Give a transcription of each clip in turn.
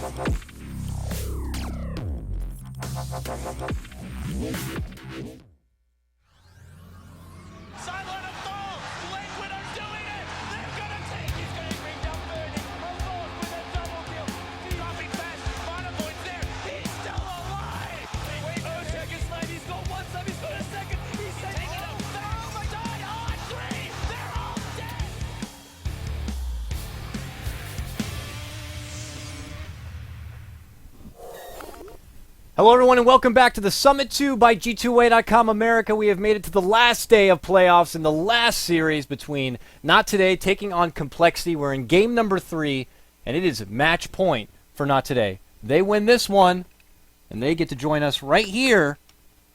Sideline of ball. Lakewood are doing it. They're gonna take. He's gonna bring down Birdie. Almost with a double kill. Dropping fast. Monaboy's there. He's still alive. Wait for a second slide. He's going one time. He's going a second. He's taking it. Oh my God! On three. They're all dead. Hello, everyone, and welcome back to the Summit 2 by G2A.com America. We have made it to the last day of playoffs in the last series between Not Today taking on Complexity. We're in game number 3, and it is match point for Not Today. They win this one, and they get to join us right here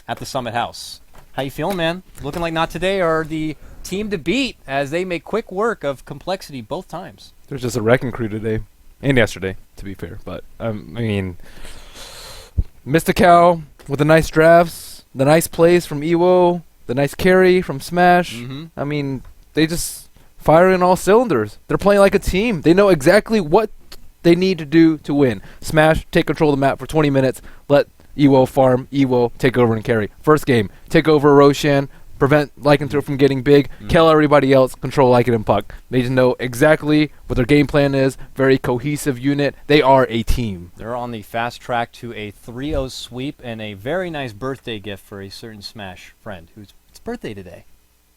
at the Summit House. How you feeling, man? Looking like Not Today are the team to beat as they make quick work of Complexity both times. There's just a wrecking crew today, and yesterday, to be fair. But, I mean, Mystical with the nice drafts, the nice plays from Ewo, the nice carry from Smash. I mean, they just fire in all cylinders. They're playing like a team. They know exactly what they need to do to win. Smash, take control of the map for 20 minutes, let Ewo farm, Ewo take over and carry. First game, take over Roshan, prevent Lycanthrope from getting big, kill everybody else, control Lycan and Puck. They just know exactly what their game plan is, very cohesive unit. They are a team. They're on the fast track to a 3-0 sweep and a very nice birthday gift for a certain Smash friend whose it's birthday today.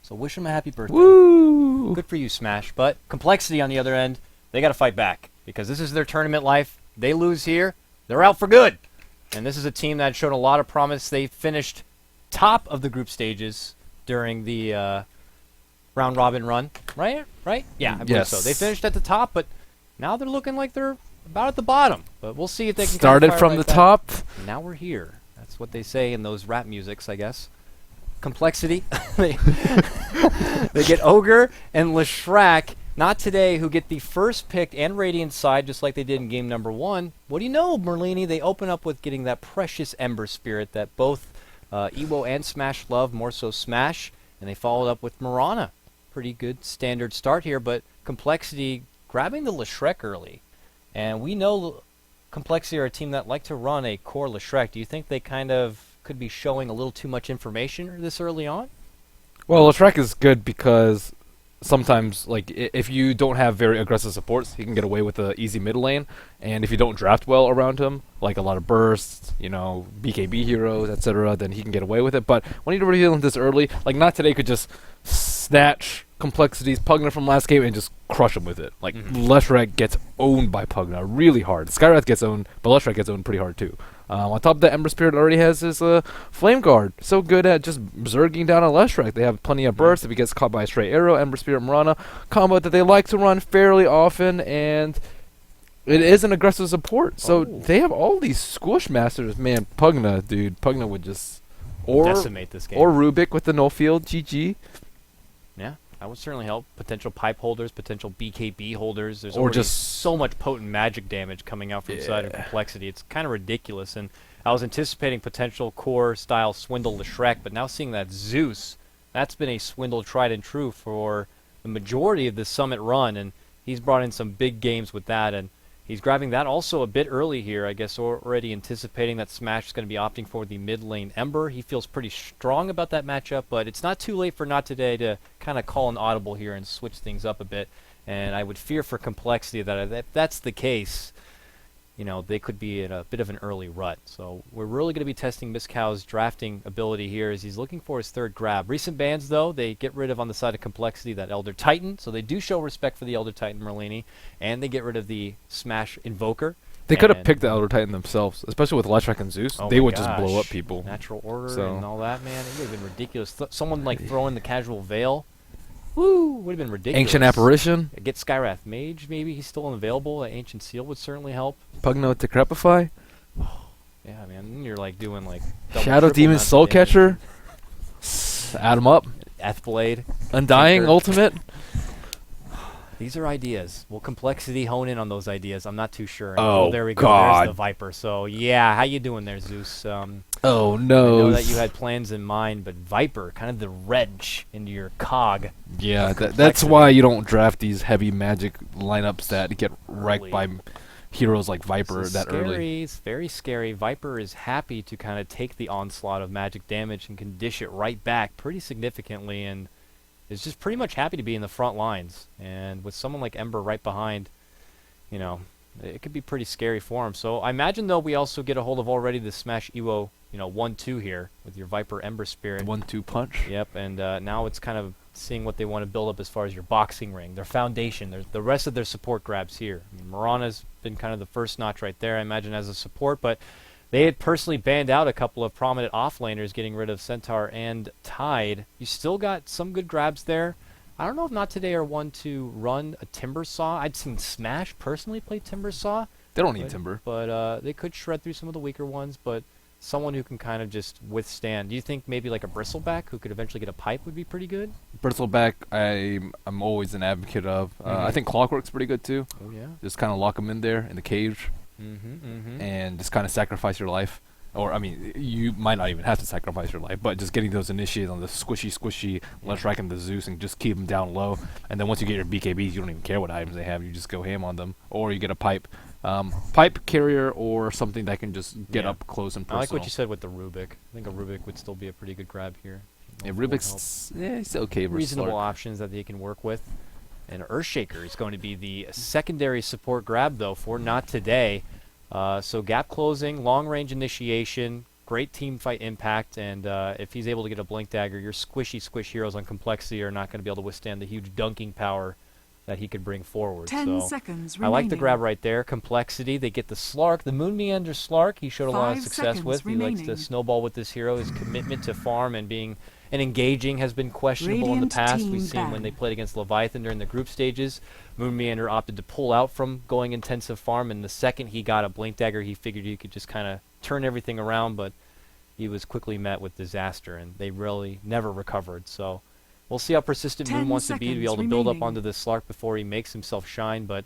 So wish him a happy birthday. Woo! Good for you, Smash. But Complexity on the other end, they got to fight back because this is their tournament life. They lose here, they're out for good. And this is a team that showed a lot of promise. They finished top of the group stages during the round robin run, right? Yeah, I believe so. They finished at the top, but now they're looking like they're about at the bottom. But we'll see if they can started fire from right the back. top. Now we're here. That's what they say in those rap musics, I guess. Complexity. they get Ogre and Leshrac, Not Today, who get the first pick and Radiant side, just like they did in game number 1. What do you know, Merlini? They open up with getting that precious Ember Spirit that both Ewo and Smash love, more so Smash, and they followed up with Mirana. Pretty good standard start here, but Complexity grabbing the Leshrac early. And we know Complexity are a team that like to run a core Leshrac. Do you think they kind of could be showing a little too much information this early on? Well, Leshrac is good because sometimes, like, if you don't have very aggressive supports, he can get away with the easy mid lane. And if you don't draft well around him, like a lot of bursts, you know, BKB heroes, etc., then he can get away with it. But when you're dealing this early, like Not Today could just snatch Complexity's Pugna from last game and just crush him with it. Like, Leshrac gets owned by Pugna really hard. Skywrath gets owned, but Leshrac gets owned pretty hard too. On top of that, Ember Spirit already has his Flame Guard. So good at just zerging down on Leshrac. They have plenty of bursts. If he gets caught by a stray arrow, Ember Spirit Mirana combo that they like to run fairly often, and it is an aggressive support. So they have all these squish masters. Man, Pugna, dude. Pugna would just Decimate this game. Or Rubik with the no field. GG. Yeah, that would certainly help. Potential pipe holders, potential BKB holders. There's Or already just so much potent magic damage coming out from side of Complexity. It's kind of ridiculous. And I was anticipating potential core style swindle Leshrac, but now seeing that Zeus, that's been a swindle tried and true for the majority of the Summit run, and he's brought in some big games with that, and he's grabbing that also a bit early here, I guess, already anticipating that Smash is going to be opting for the mid lane Ember. He feels pretty strong about that matchup, but it's not too late for Not Today to kind of call an audible here and switch things up a bit. And I would fear for Complexity that if that's the case, you know, they could be in a bit of an early rut. So we're really going to be testing Miskow's drafting ability here as he's looking for his third grab. Recent bans, though, they get rid of on the side of Complexity that Elder Titan, so they do show respect for the Elder Titan Merlini, and they get rid of the Smash Invoker. They could have picked the Elder Titan themselves, especially with Leshrac and Zeus. Oh they my would just blow up gosh. people. Natural Order So- and all that, man. It would have been ridiculous. Someone like throwing the casual Veil. Woo! Would have been ridiculous. Ancient Apparition. Get Skywrath Mage, maybe. He's still unavailable. Ancient Seal would certainly help. Pugno Decrepify. Yeah, man. Then you're like doing like double, Shadow triple Demon amounts of Soul damage. Catcher. Add 'em up. Earthblade. Undying Tinker. Ultimate. These are ideas. Will Complexity hone in on those ideas? I'm not too sure. Oh, there we go. God. There's the Viper. So, yeah, how you doing there, Zeus? Oh I no. know that you had plans in mind, but Viper, kind of the wrench into your cog. Yeah, that's Complexity. why you don't draft these heavy magic lineups that get wrecked Early. by heroes like Viper This is that scary. early. It's very scary. Viper is happy to kind of take the onslaught of magic damage and can dish it right back pretty significantly, and is just pretty much happy to be in the front lines. And with someone like Ember right behind, you know, it could be pretty scary for him. So I imagine, though, we also get a hold of already the Smash Evo, 1-2 here with your Viper Ember Spirit. 1-2 punch. Yep, and now it's kind of seeing what they want to build up as far as your boxing ring, their foundation, the rest of their support grabs here. I mean, Mirana's been kind of the first notch right there, I imagine, as a support, but they had personally banned out a couple of prominent offlaners, getting rid of Centaur and Tide. You still got some good grabs there. I don't know if Not Today are one to run a Timber Saw. I'd seen Smash personally play Timber Saw. They don't need Timber. But they could shred through some of the weaker ones, but someone who can kind of just withstand. Do you think maybe like a Bristleback who could eventually get a pipe would be pretty good? Bristleback, I'm always an advocate of. I think Clockwork's pretty good too. Oh, yeah. Just kind of lock them in there in the cage and just kind of sacrifice your life. Or, I mean, you might not even have to sacrifice your life, but just getting those initiates on the squishy Leshrac and the Zeus and just keep them down low. And then once you get your BKBs, you don't even care what items they have. You just go ham on them. Or you get a pipe. Pipe carrier or something that can just get up close and personal. I like what you said with the Rubik. I think a Rubik would still be a pretty good grab here. Yeah, Rubik's it's okay versus reasonable Slark. options that they can work with. And Earthshaker is going to be the secondary support grab, though, for Not Today. So gap closing, long range initiation, great team fight impact, and if he's able to get a Blink Dagger, your squish heroes on Complexity are not going to be able to withstand the huge dunking power that he could bring forward. 10 so seconds I like the remaining. grab right there. Complexity, they get the Slark, the Moon Meander Slark. He showed a lot of 5 success seconds with. He likes to remaining. snowball with this hero. His commitment to farm and being and engaging has been questionable in the Radiant past. team We've seen when ban. they played against Leviathan during the group stages, Moon Meander opted to pull out from going intensive farm, and the second he got a Blink Dagger, he figured he could just kind of turn everything around, but he was quickly met with disaster, and they really never recovered. So we'll see how persistent 10 Moon wants to be to be able to seconds build up remaining. onto this Slark before he makes himself shine, but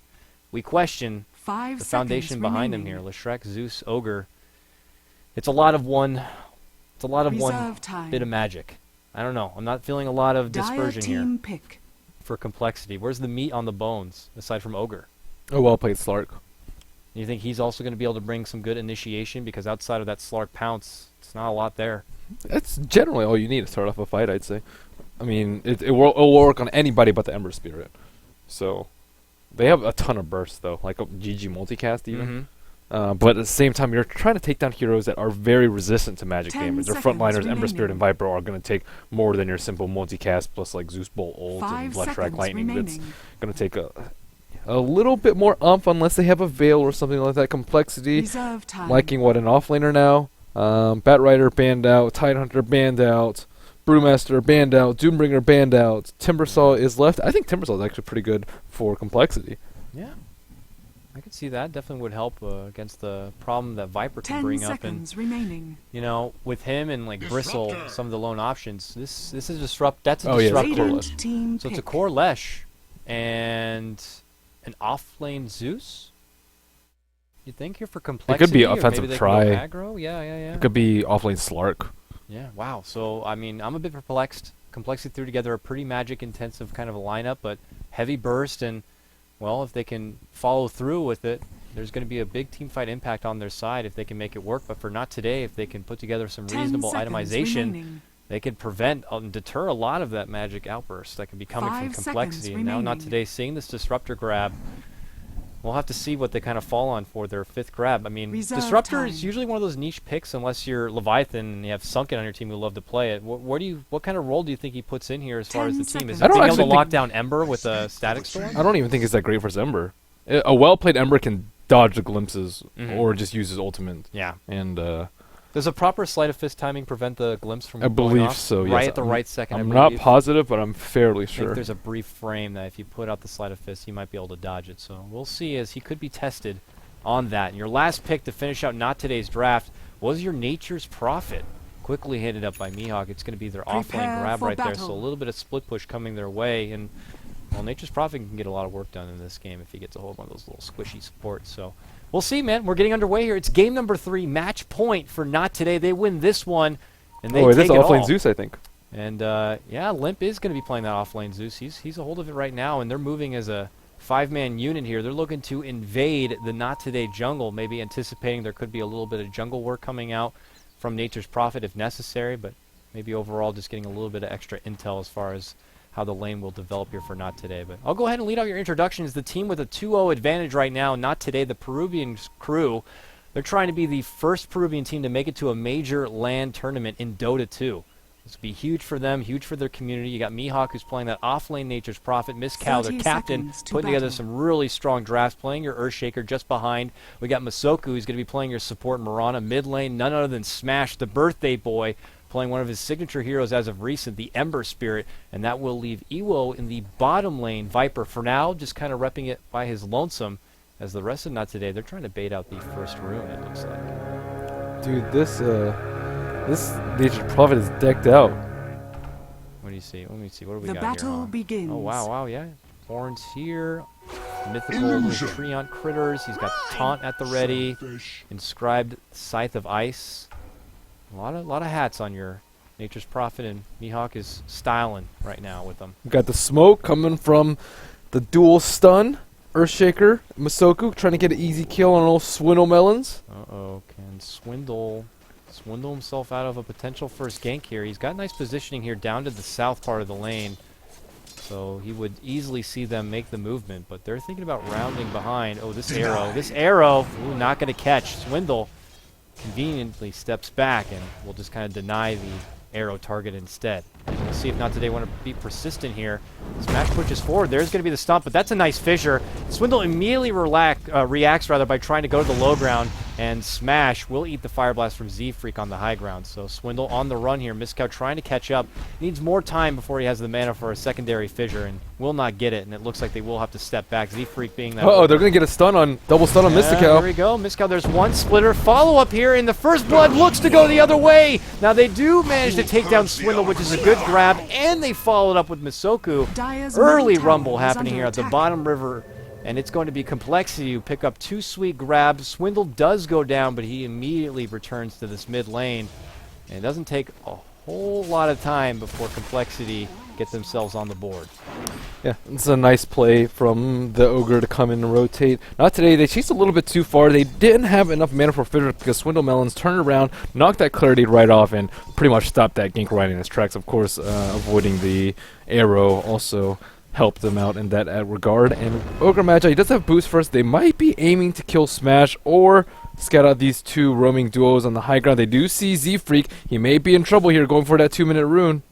we question 5 the seconds foundation behind him here. remaining. Leshrac, Zeus, Ogre. It's a lot of one. It's a lot of one Reserve time. bit of magic. I don't know. I'm not feeling a lot of Dire dispersion here team pick. for Complexity. Where's the meat on the bones aside from Ogre? Oh, well played, Slark. You think he's also going to be able to bring some good initiation? Because outside of that Slark pounce, it's not a lot there. That's generally all you need to start off a fight, I'd say. I mean, it'll work on anybody but the Ember Spirit. So, they have a ton of bursts, though, like a GG multicast even. But at the same time, you're trying to take down heroes that are very resistant to magic 10 damage. Their seconds frontliners, Ember Spirit and remaining. Viper, are going to take more than your simple multicast plus like Zeus Bolt ult 5 and Leshrac seconds Lightning. That's remaining. going to take a little bit more umph unless they have a Veil or something like that. Complexity. Reserve time. Liking what, an offlaner now? Batrider banned out. Tidehunter banned out. Brewmaster banned out. Doombringer banned out. Timbersaw is left. I think Timbersaw is actually pretty good for Complexity. Yeah. I could see that. Definitely would help against the problem that Viper can 10 bring up. And, seconds remaining. with him and like Bristle, some of the lone options, this is disrupt. That's a Oh, yeah, disruptor. Core Lesh. Radiant team So it's a pick. core Lesh and an off-lane Zeus. You think here for Complexity? be or maybe offensive they try. can go aggro? Yeah. It could be offlane Slark. Yeah, wow. So, I mean, I'm a bit perplexed. Complexity threw together a pretty magic-intensive kind of a lineup, but heavy burst, and, well, if they can follow through with it, there's going to be a big team fight impact on their side if they can make it work. But for Not Today, if they can put together some 10 reasonable seconds itemization, remaining. they could prevent and deter a lot of that magic outburst that could be coming 5 from seconds Complexity. And now Not remaining. Today, seeing this Disruptor grab, we'll have to see what they kind of fall on for their 5th grab. I mean, Reserve Disruptor is time. usually one of those niche picks unless you're Leviathan and you have Sunken on your team who love to play it. What kind of role do you think he puts in here as far as 10 the team? Is seconds. it I don't being able to actually lock think- down Ember with a Static Storm? I don't even think it's that great for Ember. A well-played Ember can dodge the glimpses or just use his ultimate. Yeah. And Does a proper Sleight of Fist timing prevent the glimpse from I going believe off? so, yes. Right at the right second, I'm I not believe. positive, but I'm fairly I think sure. there's a brief frame that if you put out the Sleight of Fist, he might be able to dodge it. So we'll see, as he could be tested on that. And your last pick to finish out Not Today's draft was your Nature's Prophet. Quickly handed up by Mihawk. It's going to be their offlane Prepare grab for right there. So a battle. little bit of split push coming their way. And, well, Nature's Prophet can get a lot of work done in this game if he gets a hold of one of those little squishy supports. So we'll see, man. We're getting underway here. It's game number 3, match point for Not Today. They win this one, and they oh, take this it offlane all. Zeus, I think. And yeah, Limp is going to be playing that offlane Zeus. He's a hold of it right now, and they're moving as a 5-man unit here. They're looking to invade the Not Today jungle, maybe anticipating there could be a little bit of jungle work coming out from Nature's Prophet if necessary, but maybe overall just getting a little bit of extra intel as far as how the lane will develop here for Not Today. But I'll go ahead and lead out your introductions. The team with a 2-0 advantage right now, Not Today, the Peruvian crew. They're trying to be the first Peruvian team to make it to a major LAN tournament in Dota 2. This would be huge for them, huge for their community. You got Mihawk, who's playing that off-lane Nature's Prophet. Mizkal, their captain, putting together some really strong drafts, playing your Earthshaker just behind. We got Masoku, who's going to be playing your support Mirana. Mid lane, none other than Smash, the birthday boy, playing one of his signature heroes as of recent, the Ember Spirit. And that will leave Iwo in the bottom lane, Viper, for now, just kind of repping it by his lonesome. As the rest of Not Today, they're trying to bait out the first rune, it looks like. Dude, this Nature's Prophet is decked out. What do you see? Let me see. What do we The got here? battle begins. Oh, wow, yeah. Horns here. Mythical little Treant critters. He's got Taunt at the ready. Inscribed Scythe of Ice. A lot of hats on your Nature's Prophet, and Mihawk is styling right now with them. We got the smoke coming from the dual stun. Earthshaker, Masoku trying to get an easy kill on old Swindle Melons. Uh-oh, can swindle himself out of a potential first gank here. He's got nice positioning here down to the south part of the lane, so he would easily see them make the movement, but they're thinking about rounding behind. Oh, this arrow, ooh, not going to catch. Swindle conveniently steps back and will just kind of deny the arrow target instead. And we'll see if Not Today want to be persistent here. Smash pushes forward. There's going to be the stump, but that's a nice fissure. Swindle immediately reacts by trying to go to the low ground, and Smash will eat the Fire Blast from Z-Freak on the high ground. So Swindle on the run here. Mizkal trying to catch up. Needs more time before he has the mana for a secondary fissure, and will not get it, and it looks like they will have to step back. Z-Freak being that... Uh-oh, they're going to get a double stun on There Mizkal. we go. Mizkal, there's one splitter. Follow-up here, and the first blood looks to go the other way. Now they do manage to take down Swindle, which is a good grab, and they followed up with Masoku. Dire's Early middle tower rumble is happening under here at the attack. bottom river, and it's going to be Complexity who pick up 2 sweet grabs. Swindle does go down, but he immediately returns to this mid lane, and it doesn't take a whole lot of time before Complexity get themselves on the board. Yeah, it's a nice play from the Ogre to come in and rotate. Not Today, they chased a little bit too far. They didn't have enough mana for Fissure because Swindle Melons turned around, knocked that Clarity right off, and pretty much stopped that gank right in his tracks. Of course, avoiding the arrow also helped them out in that regard. And Ogre Magi does have boost first. They might be aiming to kill Smash or scout out these 2 roaming duos on the high ground. They do see Z-Freak. He may be in trouble here going for that 2-minute rune.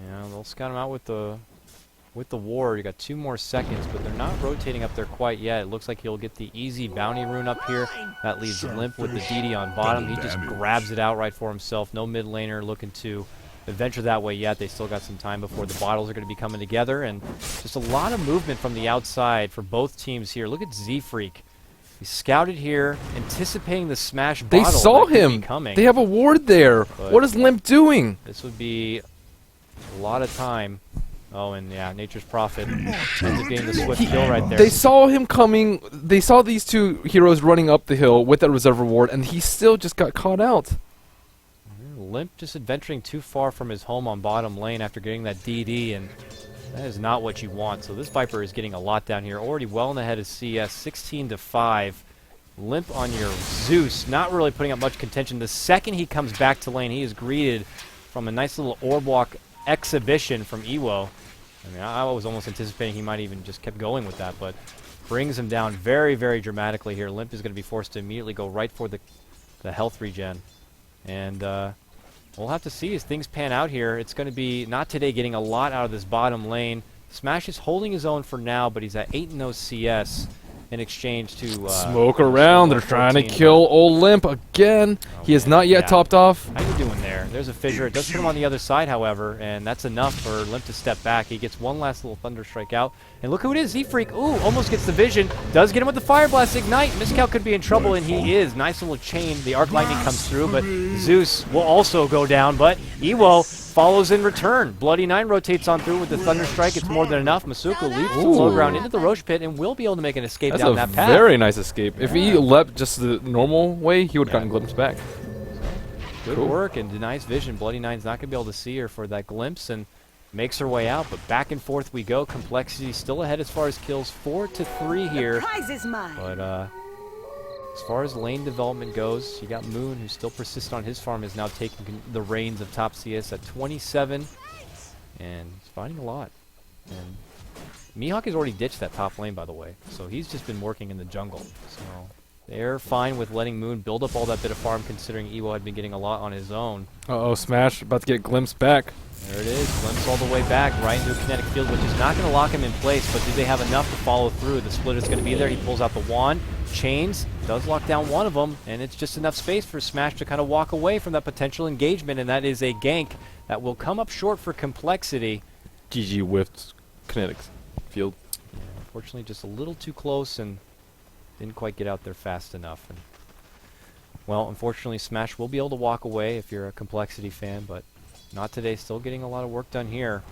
Yeah, they'll scout him out with the ward. You got 2 more seconds, but they're not rotating up there quite yet. It looks like he'll get the easy bounty rune up here. That leaves Limp with the DD on bottom. He just grabs it outright for himself. No mid laner looking to adventure that way yet. They still got some time before the bottles are going to be coming together, and just a lot of movement from the outside for both teams here. Look at Z-Freak. He scouted here, anticipating the Smash They bottle saw that could be him. coming. They have a ward there. But what is Limp doing? this would be a lot of time. Oh, and yeah, Nature's Prophet ends up getting the swift kill right there. They saw him coming. They saw these 2 heroes running up the hill with that reserve ward, and he still just got caught out. Limp just adventuring too far from his home on bottom lane after getting that DD, and that is not what you want. So this Viper is getting a lot down here. Already well in the head of CS, 16-5. Limp on your Zeus, not really putting up much contention. The second he comes back to lane, he is greeted from a nice little orb walk exhibition from Iwo. I mean, I was almost anticipating he might even just kept going with that, but brings him down very, very dramatically here. Limp is going to be forced to immediately go right for the health regen. And we'll have to see as things pan out here. It's going to be Not Today getting a lot out of this bottom lane. Smash is holding his own for now, but he's at 8-0 CS in exchange to... Smoke around. They're trying to 14. kill old Limp again. Oh, He is man, not yet yeah. topped off. How you doing there? There's a fissure. It does put him on the other side, however, and that's enough for Limp to step back. He gets one last little Thunder Strike out. And look who it is, Z-Freak. Ooh, almost gets the vision. Does get him with the Fire Blast Ignite. Mizkal could be in trouble, and he is. Nice little chain. The Arc Lightning comes through, but Zeus will also go down, but Iwo follows in return. Bloody 9 rotates on through with the Thunder Strike. It's more than enough. Masuku leaps to low ground into the Roche Pit and will be able to make an escape That's down a that path. very nice escape. If he leapt just the normal way, he would have gotten glimpsed back. Good Cool. work and denies vision. Bloody Nine's not going to be able to see her for that glimpse, and makes her way out, but back and forth we go. Complexity still ahead as far as kills, 4-3 here. Prize is mine. But as far as lane development goes, you got Moon, who's still persistent on his farm, is now taking the reins of top CS at 27, and he's finding a lot. And Mihawk has already ditched that top lane, by the way, so he's just been working in the jungle. So they're fine with letting Moon build up all that bit of farm, considering Ewo had been getting a lot on his own. Uh-oh, Smash about to get glimpsed back. There it is, glimpse all the way back, right into a kinetic field, which is not going to lock him in place, but do they have enough to follow through? The splitter's going to be there, he pulls out the wand, chains, does lock down one of them, and it's just enough space for Smash to kind of walk away from that potential engagement, and that is a gank that will come up short for Complexity. GG whiffed Kinetics field. Yeah, unfortunately, just a little too close and didn't quite get out there fast enough. And, well, unfortunately, Smash will be able to walk away if you're a Complexity fan, but not today. Still getting a lot of work done here.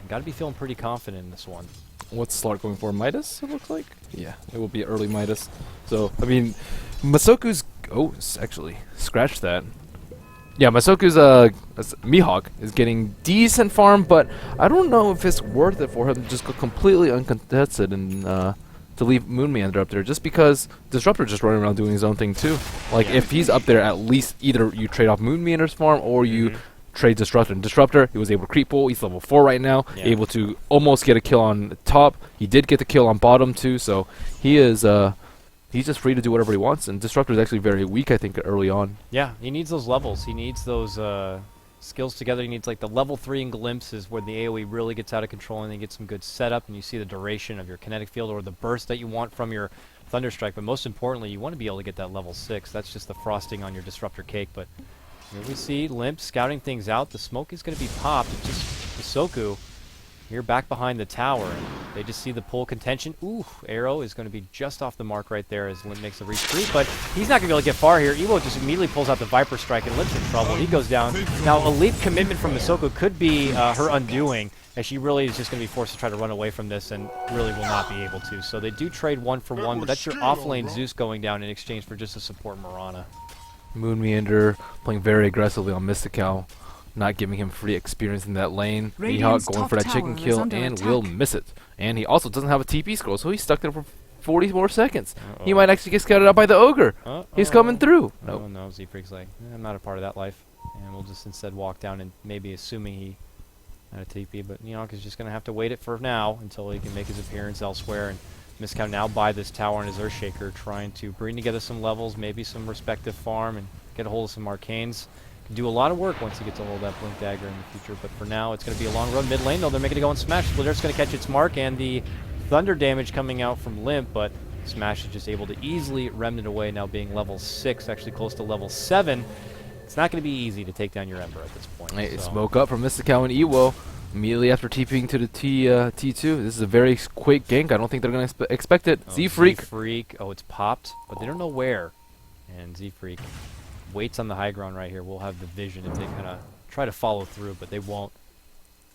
Got to be feeling pretty confident in this one. What's Slark going for? Midas, it looks like? Yeah, it will be early Midas. So, I mean, Masoku's... Oh, actually, scratch that. Yeah, Masoku's Mihawk is getting decent farm, but I don't know if it's worth it for him to just go completely uncontested and to leave Moon Meander up there, just because Disruptor just running around doing his own thing too. Like, if he's up there, at least either you trade off Moon Meander's farm or you trade Disruptor. And Disruptor, he was able to creep pull. He's level 4 right now, able to almost get a kill on top. He did get the kill on bottom too, so he is he's just free to do whatever he wants. And Disruptor is actually very weak, I think, early on. Yeah, he needs those levels. He needs those skills together. He needs like the level 3 in glimpses where the AoE really gets out of control and then get some good setup and you see the duration of your kinetic field or the burst that you want from your Thunderstrike. But most importantly, you want to be able to get that level 6. That's just the frosting on your Disruptor cake. But here we see Limp scouting things out. The smoke is going to be popped. It's just Masoku here back behind the tower. They just see the pull contention. Ooh, arrow is going to be just off the mark right there as Limp makes a retreat, but he's not going to be able to get far here. Ewo just immediately pulls out the Viper Strike and Limp's in trouble. He goes down. Now, a leap commitment from Masoku could be her undoing, as she really is just going to be forced to try to run away from this and really will not be able to. So they do trade 1 for 1, but that's your off-lane Zeus going down in exchange for just a support Mirana. Moon Meander playing very aggressively on Mystical, not giving him free experience in that lane. Mihawk going for that chicken kill and will miss it. And he also doesn't have a TP scroll, so he's stuck there for 40 more seconds. He might actually get scouted out by the Ogre. He's coming through. Oh no, Z-Freak's like, I'm not a part of that life. And we'll just instead walk down and maybe assuming he had a TP, but Mihawk is just going to have to wait it for now until he can make his appearance elsewhere. And Miskow now by this tower on his Earthshaker, trying to bring together some levels, maybe some respective farm, and get a hold of some arcanes. Can do a lot of work once he gets a hold of that Blink Dagger in the future, but for now it's going to be a long run mid lane, though they're making it go on Smash. Splitter's going to catch its mark, and the thunder damage coming out from Limp, but Smash is just able to easily remnant away, now being level 6, actually close to level 7. It's not going to be easy to take down your Ember at this point. Hey, smoke up from Mystical and Ewo immediately after TPing to the T2. This is a very quick gank. I don't think they're going to expect it. Z-Freak. Z-Freak. Oh, it's popped, but they don't know where. And Z-Freak waits on the high ground right here. We'll have the vision if they kind of try to follow through, but they won't.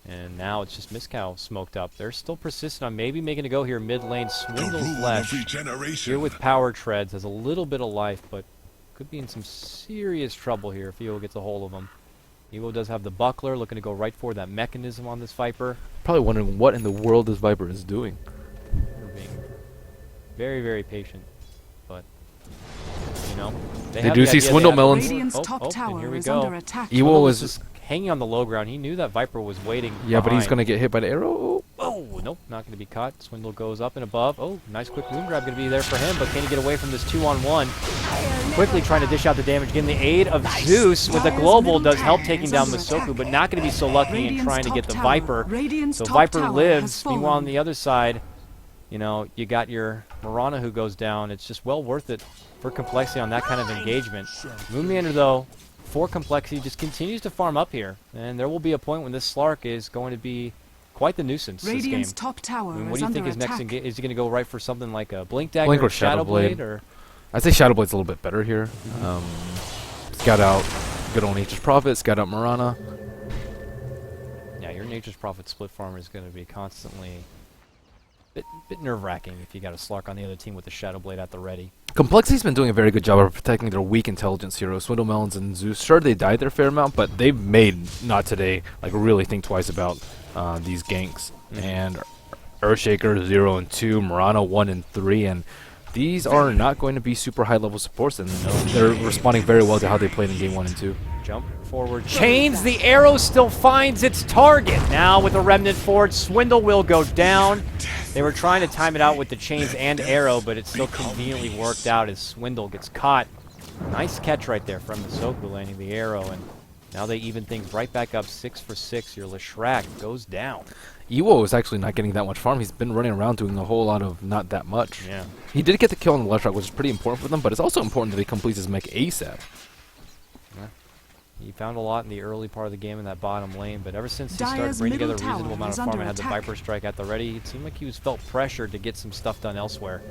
And now it's just Miskow smoked up. They're still persistent on maybe making a go here mid lane. Swindles left. Here with Power Treads has a little bit of life, but could be in some serious trouble here if Ewo gets a hold of him. Ewo does have the buckler, looking to go right for that mechanism on this Viper. Probably wondering what in the world this Viper is doing. They're being very, very patient, but you know They do see Swindle Melons. Radiant's top tower is under attack. Ewo was just hanging on the low ground. He knew that Viper was waiting. Yeah, but he's behind. going to get hit by the arrow. Oh, nope, not going to be caught. Swindle goes up and above. Oh, nice quick moon grab going to be there for him, but can he get away from this 2-on-1? Quickly trying to dish out the damage. Getting the aid of Zeus with the global does help taking down Masoku, but not going to be so lucky in trying to get the Viper. So Viper lives. Meanwhile, on the other side, you know, you got your Mirana who goes down. It's just well worth it for Complexity on that kind of engagement. Moon Meander, though, for Complexity, just continues to farm up here. And there will be a point when this Slark is going to be quite the nuisance this game. Radiant's top tower What do you think is next? Is he going to go right for something like a Blink Dagger Blink or or Shadow Blade. Blade? Or I'd say Shadow Blade's a little bit better here. Scout out good old Nature's Prophet, scout out Mirana. yeah, your Nature's Prophet split farm is going to be constantly bit nerve-wracking if you got a Slark on the other team with the Shadow Blade at the ready. Complexity's been doing a very good job of protecting their weak intelligence heroes, Swindle Melons and Zeus. Sure, they died their fair amount, but they've made Not Today like really think twice about these ganks. And Earthshaker 0 and 2, Murano 1 and 3, and these are not going to be super high level supports, and they're responding very well to how they played in game 1 and 2. Jump forward. Chains. The arrow still finds its target. Now with the remnant forward, Swindle will go down. They were trying to time it out with the chains and arrow, but it still conveniently worked out as Swindle gets caught. Nice catch right there from Masoku landing the arrow, and now they even things right back up 6 for 6. Your Leshrac goes down. Iwo is actually not getting that much farm. He's been running around doing a whole lot of not that much. Yeah. He did get the kill on the Leshrac, which is pretty important for them, but it's also important that he completes his mech ASAP. He found a lot in the early part of the game in that bottom lane, but ever since he started Dire's bringing middle together a reasonable tower amount is of farm under and had the attack. Viper Strike at the ready, it seemed like he was felt pressured to get some stuff done elsewhere.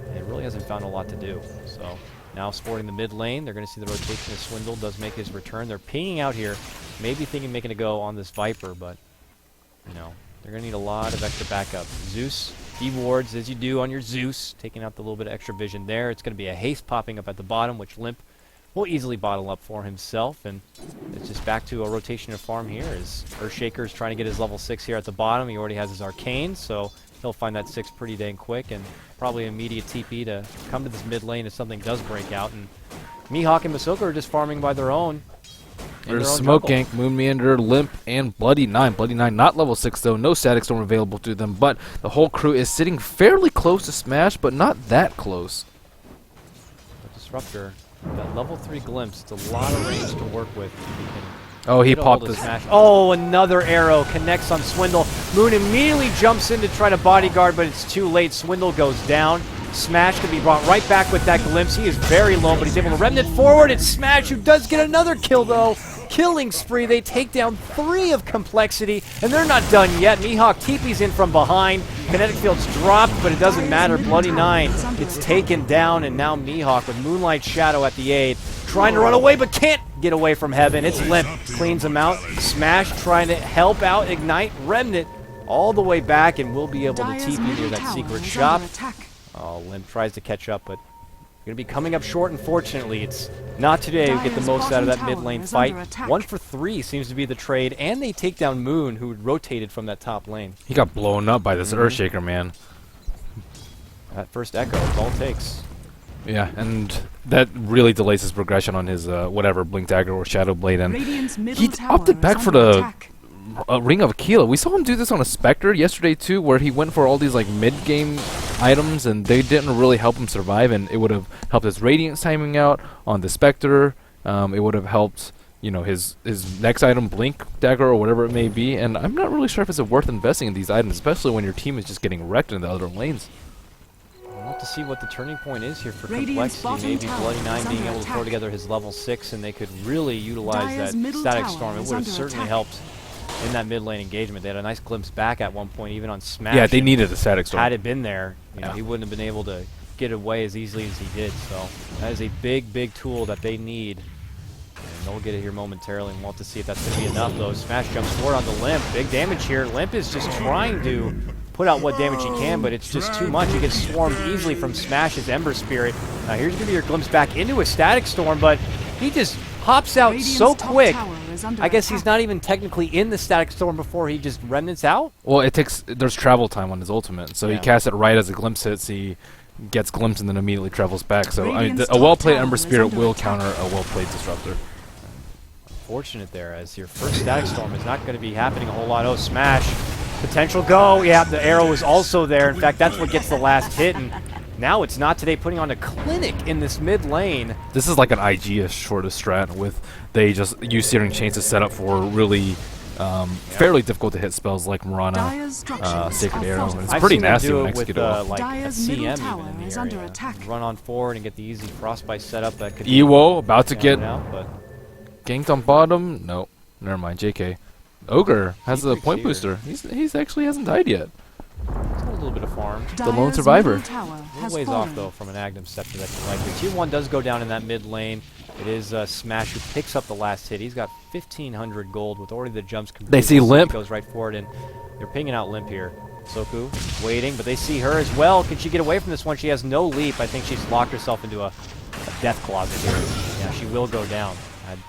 And it really hasn't found a lot to do. So now sporting the mid lane, they're going to see the rotation as Swindle does make his return. They're pinging out here, maybe thinking making a go on this Viper, but you know, they're going to need a lot of extra backup. Zeus dewards as you do on your Zeus, taking out the little bit of extra vision there. It's going to be a haste popping up at the bottom, which Limp will easily bottle up for himself, and it's just back to a rotation of farm here as Earthshaker's trying to get his level 6 here at the bottom. He already has his Arcane, so he'll find that 6 pretty dang quick, and probably immediate TP to come to this mid lane if something does break out. And Mihawk and Masoka are just farming by their own. There's Smoke jungle. Gank, Moon Meander, Limp, and Bloody 9. Bloody 9 not level 6 though, no Static Storm available to them, but the whole crew is sitting fairly close to Smash, but not that close. The Disruptor, that level 3 glimpse, it's a lot of range to work with. If he can Oh, he get a hold popped of this. Smash. Oh, another arrow connects on Swindle. Moon immediately jumps in to try to bodyguard, but it's too late. Swindle goes down. Smash can be brought right back with that glimpse. He is very low, but he's able to remnant forward. It's Smash who does get another kill, though. Killing spree. They take down 3 of Complexity, and they're not done yet. Mihawk TP's in from behind. Kinetic Field's dropped, but it doesn't matter. Bloody 9 gets taken down, and now Mihawk with Moonlight Shadow at the aid. Trying to run away, but can't get away from Heaven. It's Limp. Cleans him out. Smash trying to help out Ignite. Remnant all the way back, and will be able to Dire's TP near middle that tower secret is shop. under attack. Oh, Limp tries to catch up, but going to be coming up short, unfortunately. It's Not Today who get the Dire's most out of that bottom mid lane tower is fight. under attack. 1 for 3 seems to be the trade, and they take down Moon, who rotated from that top lane. He got blown up by this Earthshaker, man. That first Echo, it's all it takes. Yeah, and that really delays his progression on his whatever Blink Dagger or Shadow Blade, and Radiant's middle he tower opted is back for under the attack. Ring of Aquila. We saw him do this on a Spectre yesterday too, where he went for all these like mid-game items, and they didn't really help him survive. And it would have helped his Radiance timing out on the Spectre. It would have helped, you know, his next item, Blink Dagger or whatever it may be. And I'm not really sure if it's worth investing in these items, especially when your team is just getting wrecked in the other lanes. We'll have to see what the turning point is here for Radiant's Complexity. bottom Maybe tower Bloody 9 is being under able to throw attack. together his level 6, and they could really utilize Dire's that middle Static tower Storm. It is would have under certainly attack. helped in that mid lane engagement. They had a nice glimpse back at one point, even on Smash. Yeah, they and needed a Static Storm. Had it been there, you know, Yeah. he wouldn't have been able to get away as easily as he did. So that is a big, big tool that they need. And they'll get it here momentarily, and we'll have to see if that's going to be enough, though. Smash jumps forward on the Limp. Big damage here. Limp is just trying to put out what damage he can, but it's just too much. He gets swarmed easily from Smash's Ember Spirit. Now here's going to be your glimpse back into a Static Storm, but he just hops out Radiant's so top quick. tower is under I guess he's attack. not even technically in the Static Storm before he just remnants out. Well, there's travel time on his ultimate, so Yeah. he casts it right as a glimpse hits. He gets glimpse and then immediately travels back. So I mean, Radiant's a well-played top Ember tower is Spirit under will attack. counter a well-played Disruptor. Fortunate there, as your first Static Storm is not going to be happening a whole lot. Oh, Smash. Potential go. Yeah, the arrow is also there. In fact, that's what gets the last hit. And now it's Not Today putting on a clinic in this mid lane. This is like an IG-ish sort of strat with they just use Searing Chains to set up for really fairly difficult to hit spells like Mirana, Dire's structures Sacred are Arrow. fortified. It's I've pretty seen them nasty do when it executed with well. like a Dire's CM middle even tower in the is area. under attack. Run on forward and get the easy Frostbite setup that could Ewo about to get out, but ganked on bottom. No, never mind. JK. Ogre has a Secret point here. booster. He's actually hasn't died yet. it's got a little bit of farm. lone Dire's survivor. middle tower A has little ways fallen. off, though, from an Aghanim Scepter that you like. The Tier 1 does go down in that mid lane. It is Smash who picks up the last hit. He's got 1,500 gold with already the jumps completed. They see so he Limp. goes right forward, and they're pinging out Limp here. Soku waiting, but they see her as well. Can she get away from this one? She has no leap. I think she's locked herself into a death closet here. Yeah, she will go down.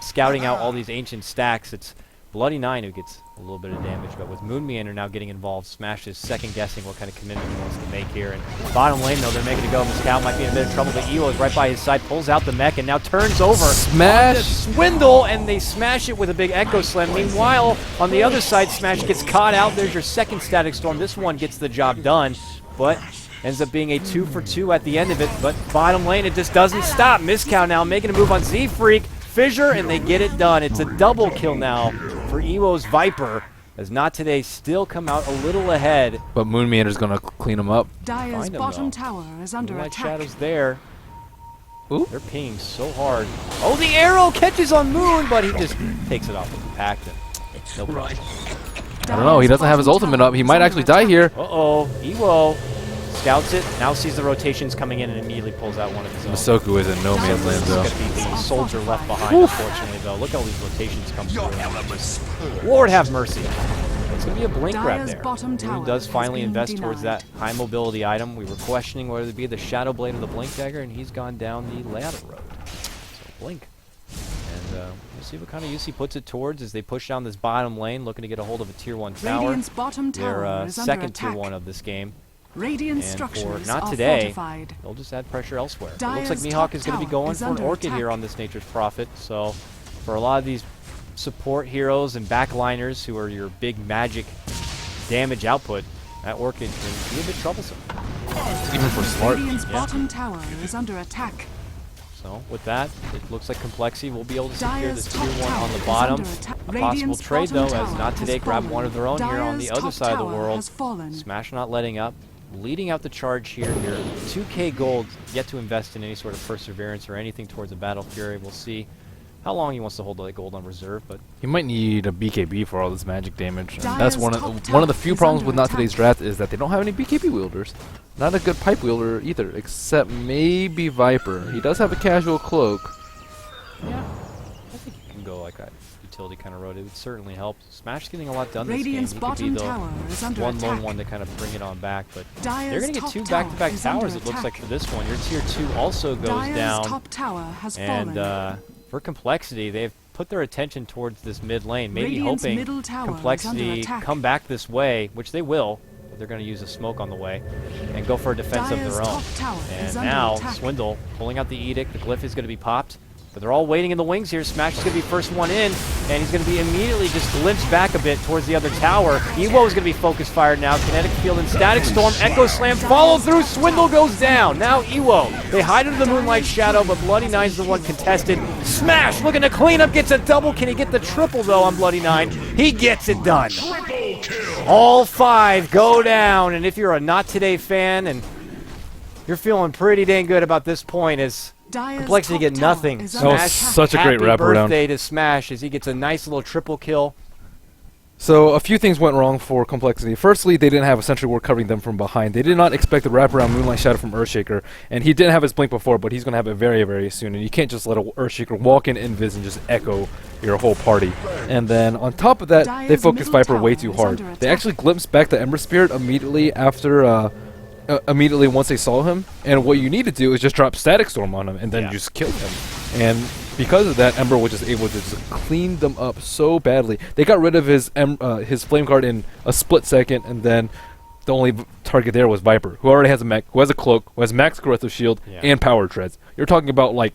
Scouting out all these ancient stacks, it's Bloody Nine who gets a little bit of damage, but with Moon Meander now getting involved, Smash is second-guessing what kind of commitment he wants to make here. And bottom lane, though, they're making it go. Moscow might be in a bit of trouble, but Ewo is right by his side, pulls out the mech, and now turns over. Smash! Swindle, and they smash it with a big Echo Slam. Meanwhile, on the other side, Smash gets caught out. There's your second Static Storm. This one gets the job done, but ends up being a 2 for 2 at the end of it. But bottom lane, it just doesn't stop. Mizcow now making a move on Z-Freak. Fissure, and they get it done. It's a double kill now for Ewo's Viper, as Not Today still come out a little ahead. But Moon Meander's gonna clean him up. Dire's Find him, bottom though. tower is under Moonlight attack. Shadow's there. Ooh. They're pinging so hard. Oh, the arrow catches on Moon, but he just takes it off with the pact. No problem. I don't know. He doesn't have his ultimate up. He might actually die here. Uh-oh. Ewo scouts it. Now sees the rotations coming in and immediately pulls out one of his own. Masoku is in no man's land, This is though. going to be the soldier left behind, unfortunately, though. Look at all these rotations come through. Lord have mercy. It's going to be a blink grab Dire's there. bottom Moon tower does has finally been invest towards denied. that high mobility item. We were questioning whether it be the Shadow Blade or the Blink Dagger, and he's gone down the ladder road. So blink. And we'll see what kind of use he puts it towards as they push down this bottom lane, looking to get a hold of a Tier 1 tower. Radiant's bottom Their tower is under second Tier attack. 1 of this game. Radiant And structures for Not are Today, fortified. they'll just add pressure elsewhere. It looks Dire's like Mihawk top is going to be tower going is for an under Orchid attack. here on this Nature's Prophet. So for a lot of these support heroes and backliners who are your big magic damage output, that Orchid can be a bit troublesome. Even for Smart. Radiant's bottom tower is under attack. So with that, it looks like Complexity will be able to secure Dire's this top Tier 1 tower on the is bottom. under attack. A possible Radiant's trade, though, bottom as tower Not has Today grab fallen. one of their own here on the Dire's other top side of the tower world. has fallen. Smash not letting up, leading out the charge here. Your 2k gold, yet to invest in any sort of perseverance or anything towards a Battle Fury. We'll see how long he wants to hold that gold on reserve, but He might need a BKB for all this magic damage. And Dire's that's top one of tower the few is problems under with Not attack. Today's draft is that they don't have any BKB wielders. Not a good pipe wielder either, except maybe Viper. He does have a casual cloak. yeah, I think you can go like a utility kind of road. It would certainly help. Smash getting a lot done this game. Radiant's He could bottom be the tower is under one lone attack. one to kind of bring it on back, but Dire's they're going to get top 2 tower back-to-back is under towers, it looks like, attack. for this one. Your Tier 2 also goes Dire's down. top tower has And fallen. for Complexity, they've put their attention towards this mid lane, maybe Radiant's hoping middle tower is under Complexity attack. come back this way, which they will. But they're going to use a smoke on the way and go for a defense of Dire's their own. top tower And is under now attack. Swindle pulling out the Edict. The Glyph is going to be popped. But they're all waiting in the wings here. Smash is going to be first one in, and he's going to be immediately just glimpsed back a bit towards the other tower. Ewo is going to be focus fired now. Kinetic Field and Static Storm. Echo Slam follow through. Swindle goes down. Now Ewo. They hide under the Moonlight Shadow, but Bloody Nine's the one contested. Smash looking to clean up. Gets a double. Can he get the triple, though, on Bloody Nine? He gets it done. All 5 go down, and if you're a Not Today fan and you're feeling pretty dang good about this point, as Dire's Complexity top get tower nothing. is That under was Smash, attack. such a great happy wraparound. birthday to Smash as he gets a nice little triple kill. So a few things went wrong for Complexity. Firstly, they didn't have a Sentry Ward covering them from behind. They did not expect the wraparound Moonlight Shadow from Earthshaker, and he didn't have his blink before, but he's going to have it very, very soon. And you can't just let a Earthshaker walk in invis and just echo your whole party. And then on top of that, they Dire's focused middle Viper way tower too is hard. under They attack. actually glimpsed back the Ember Spirit immediately after. Immediately once they saw him, and what you need to do is just drop Static Storm on him, and then Yeah. just kill him. And because of that, Ember was just able to just clean them up so badly. They got rid of his Flame Guard in a split second, and then the only target there was Viper, who already has a mech, who has a cloak, who has max Gareth Shield, Yeah. and Power Treads. You're talking about like,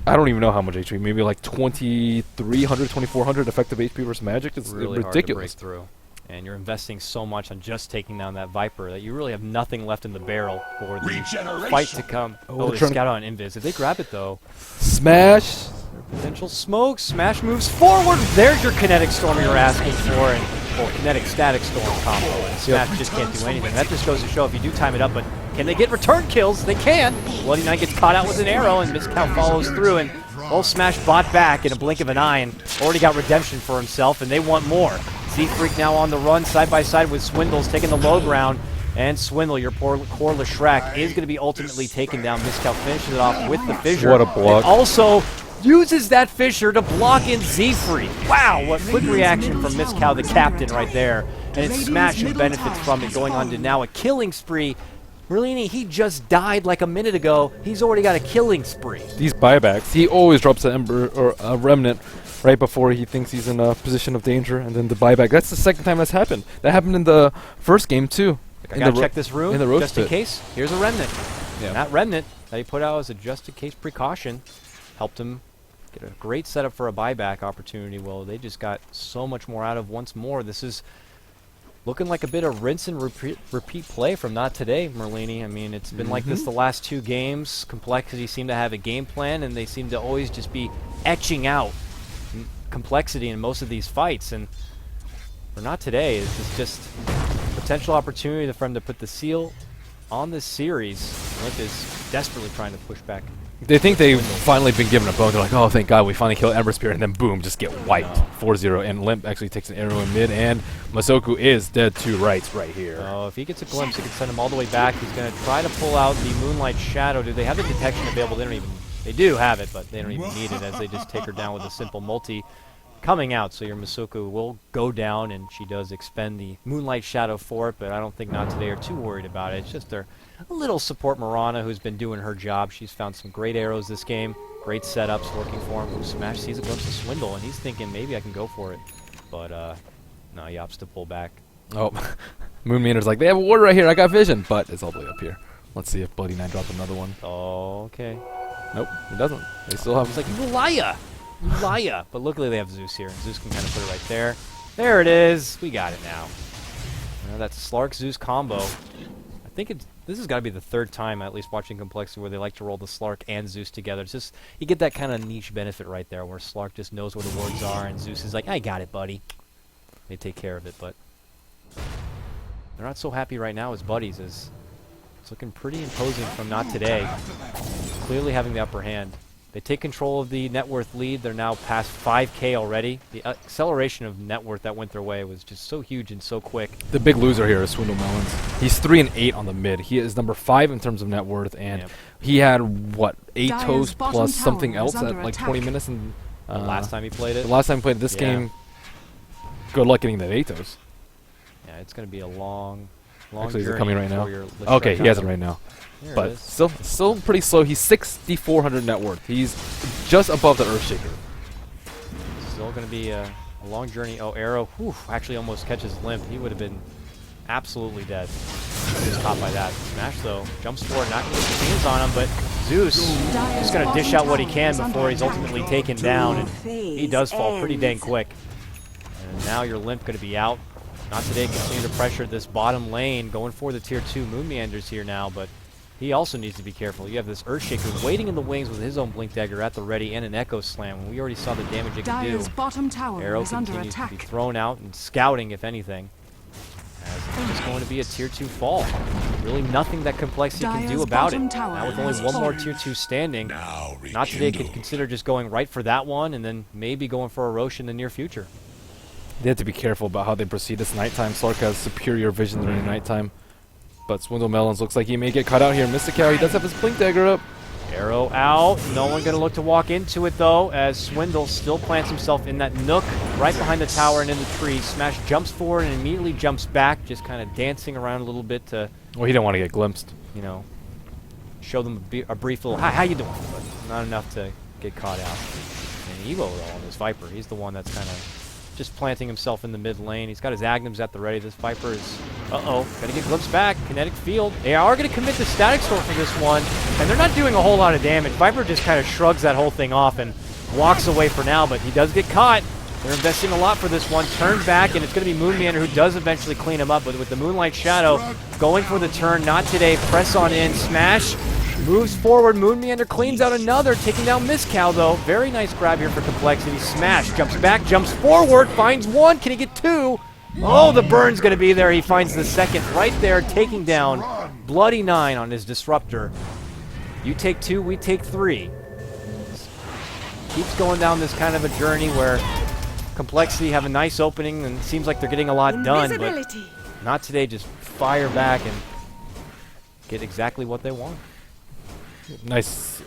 I don't even know how much HP, maybe like 2,300, 2,400 effective HP versus magic. It's Really hard to break ridiculous. through. And you're investing so much on just taking down that Viper that you really have nothing left in the barrel for the fight to come. Oh, Oh, they're they trying to- scout on Invis. If they grab it, though, Smash! potential smoke. Smash moves forward. There's your Kinetic Storm you're asking for. And well, Kinetic Static Storm combo. And Smash just can't do anything. That just goes to show if you do time it up, but can they get return kills? They can. Bloody Knight gets caught out with an arrow, and Mizcow follows through, and old Smash bought back in a blink of an eye and already got redemption for himself, and they want more. Z-Freak now on the run, side by side with Swindles, taking the low ground. And Swindle, your poor core Leshrac, is going to be ultimately taken down. Mizcow finishes it off with the fissure. What a block. And also, uses that Fissure to block in Z-Free. Wow, what quick reaction from Miss Cow, the captain, right there. And it's Smash who benefits from it, going on to now a killing spree. Merlini, he just died like a minute ago. He's already got a killing spree. These buybacks, he always drops an Ember or a Remnant right before he thinks he's in a position of danger, and then the buyback. That's the second time that's happened. That happened in the first game too. I gotta check this room in the roast just in pit. case. Here's a Remnant. Yeah. And that Remnant that he put out as a just-in-case precaution helped him get a great setup for a buyback opportunity. Well, they just got so much more out of once more. This is looking like a bit of rinse and repeat play from Not Today, Merlini. I mean, it's been like this the last 2 games. Complexity seem to have a game plan, and they seem to always just be etching out Complexity in most of these fights. And for Not Today, it's just potential opportunity for him to put the seal on this series. Limp is desperately trying to push back. They think they've finally been given a bone. They're like, oh, thank God, we finally killed Ember Spirit, and then boom, just get wiped. 4-0, and Limp actually takes an arrow in mid, and Masoku is dead to rights right here. Oh, if he gets a glimpse, it could send him all the way back. He's going to try to pull out the Moonlight Shadow. Do they have the detection available? They don't even... They do have it, but they don't even need it, as they just take her down with a simple multi coming out. So your Masoku will go down, and she does expend the Moonlight Shadow for it, but I don't think Not Today are too worried about it. It's just their little support Mirana, who's been doing her job. She's found some great arrows this game, great setups working for him. Smash sees a glimpse of Swindle, and he's thinking maybe I can go for it. But, no, he opts to pull back. Oh, Moon Meander's like, they have a ward right here, I got vision, but it's all the way up here. Let's see if Bloody Nine drops another one. Oh, okay. Nope, he doesn't. They still have... He's like, you liar! You liar! But luckily they have Zeus here. Zeus can kind of put it right there. There it is! We got it now. That's Slark-Zeus combo. I think this has got to be the 3rd time, at least watching Complexity, where they like to roll the Slark and Zeus together. It's just, you get that kind of niche benefit right there, where Slark just knows where the wards are, and Zeus is like, I got it, buddy. They take care of it, but they're not so happy right now as buddies, as it's looking pretty imposing from Not Today. Clearly having the upper hand. They take control of the net worth lead. They're now past 5K already. The acceleration of net worth that went their way was just so huge and so quick. The big loser here is Swindle Melons. He's 3 and 8 on the mid. He is number 5 in terms of net worth, and he had, what, 8 Dire's toes bottom plus tower something is else at under like attack. 20 minutes. And The last time he played it. the last time he played this Yeah. game, good luck getting that 8 toes. Yeah, it's going to be a long Actually, is it journey coming right now? before your Lich Okay, Strike he has it comes. right now. There it But is. still pretty slow. He's 6,400 net worth. He's just above the Earthshaker. Still going to be a long journey. Oh, Arrow, whew, actually almost catches Limp. He would have been absolutely dead. He was caught by that. Smash, though, jumps forward, not going to get his hands on him, but Zeus is going to dish out what he can before he's ultimately taken down, and he does fall pretty dang quick. And now your Limp going to be out. Not Today continue to pressure this bottom lane, going for the tier 2 Moon Meanders here now, but he also needs to be careful. You have this Earthshaker waiting in the wings with his own Blink Dagger at the ready and an Echo Slam. We already saw the damage it can do. Dire's bottom tower Arrow is under continues to be attack. thrown out and scouting, if anything. As it's just going to be a tier 2 fall. Really nothing that Complexity can do Dire's about it. bottom tower Now with only has one more fallen. tier 2 standing, Now Not Today could rekindled. consider just going right for that one and then maybe going for a Roche in the near future. They have to be careful about how they proceed. It's nighttime. Slark has superior vision during nighttime. But Swindle Melons looks like he may get caught out here. Mystical, he does have his Blink Dagger up. Arrow out. No one going to look to walk into it, though, as Swindle still plants himself in that nook right behind the tower and in the tree. Smash jumps forward and immediately jumps back, just kind of dancing around a little bit to, Well, he didn't want to get glimpsed. you know, show them a brief little, hi, how you doing? But not enough to get caught out. And Evo, though, on this Viper, he's the one that's kind of just planting himself in the mid lane. He's got his Agnems at the ready. This Viper is, gonna get glimpsed back. Kinetic Field. They are gonna commit the Static Storm for this one, and they're not doing a whole lot of damage. Viper just kind of shrugs that whole thing off and walks away for now, but he does get caught. They're investing a lot for this one. Turns back, and it's going to be Moon Meander who does eventually clean him up, but with the Moonlight Shadow going for the turn. Not Today. Press on in. Smash moves forward. Moon Meander cleans out another, taking down Miss Cow, though. Very nice grab here for Complexity. Smash jumps back, jumps forward, finds one. Can he get two? Oh, the burn's going to be there. He finds the second right there, taking down Bloody Nine on his Disruptor. You take 2, we take 3. Keeps going down this kind of a journey where Complexity have a nice opening and it seems like they're getting a lot done, but Not Today. Just fire back and get exactly what they want. Nice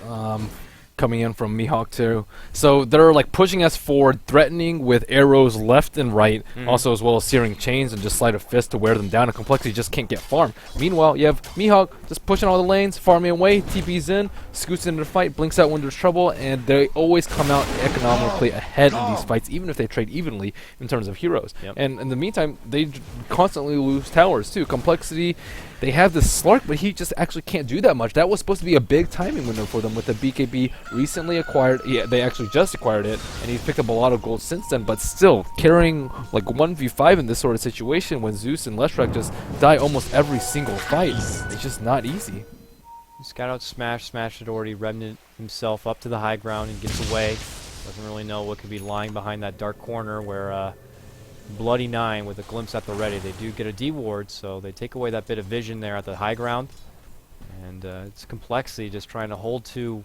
coming in from Mihawk too. So they're like pushing us forward, threatening with arrows left and right, also as well as searing chains and just sleight of fist to wear them down, and Complexity just can't get farmed. Meanwhile, you have Mihawk just pushing all the lanes, farming away, TP's in, scoots into the fight, blinks out when there's trouble, and they always come out economically ahead in these fights, even if they trade evenly in terms of heroes. Yep. And in the meantime, they constantly lose towers too. Complexity, they have this Slark, but he just actually can't do that much. That was supposed to be a big timing window for them with the BKB recently acquired. Yeah, they actually just acquired it, and he's picked up a lot of gold since then, but still, carrying like 1v5 in this sort of situation when Zeus and Leshrac just die almost every single fight, it's just not easy. Scout out smashed it already. Remnant himself up to the high ground and gets away. Doesn't really know what could be lying behind that dark corner where Bloody Nine with a glimpse at the ready. They do get a D-ward, so they take away that bit of vision there at the high ground. And it's Complexity just trying to hold to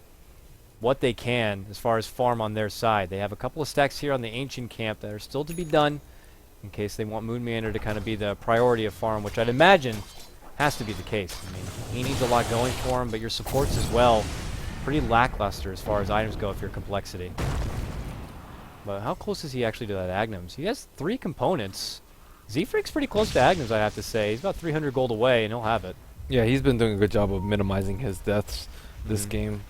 what they can as far as farm on their side. They have a couple of stacks here on the Ancient Camp that are still to be done in case they want Moon Meander to kind of be the priority of farm, which I'd imagine has to be the case. I mean, he needs a lot going for him, but your supports as well, pretty lackluster as far as items go if you're Complexity. But how close is he actually to that Agnums? He has 3 components. Z-Freak's pretty close to Agnums, I have to say. He's about 300 gold away, and he'll have it. Yeah, he's been doing a good job of minimizing his deaths this game.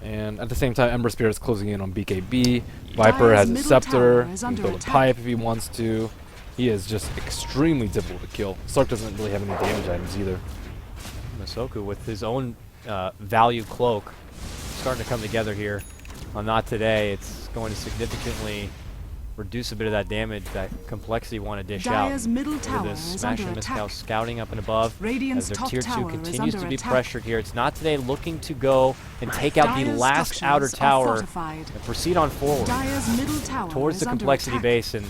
And at the same time, Ember Spirit's closing in on BKB. Viper Dire's has a middle Scepter. tower is He can under build a attack. pipe if he wants to. He is just extremely difficult to kill. Slark doesn't really have any damage items either. Masoku with his own value cloak starting to come together here on Not Today. It's going to significantly reduce a bit of that damage that Complexity want to dish Dire's out. middle Look at tower this, is Smash under and Mizcal attack. scouting up and above Radiant's as their top tier 2 tower is continues under to be attack. pressured here. It's Not Today looking to go and take out the Dire's last outer structures are tower fortified. and proceed on forward Dire's middle tower towards is the under Complexity attack. base, and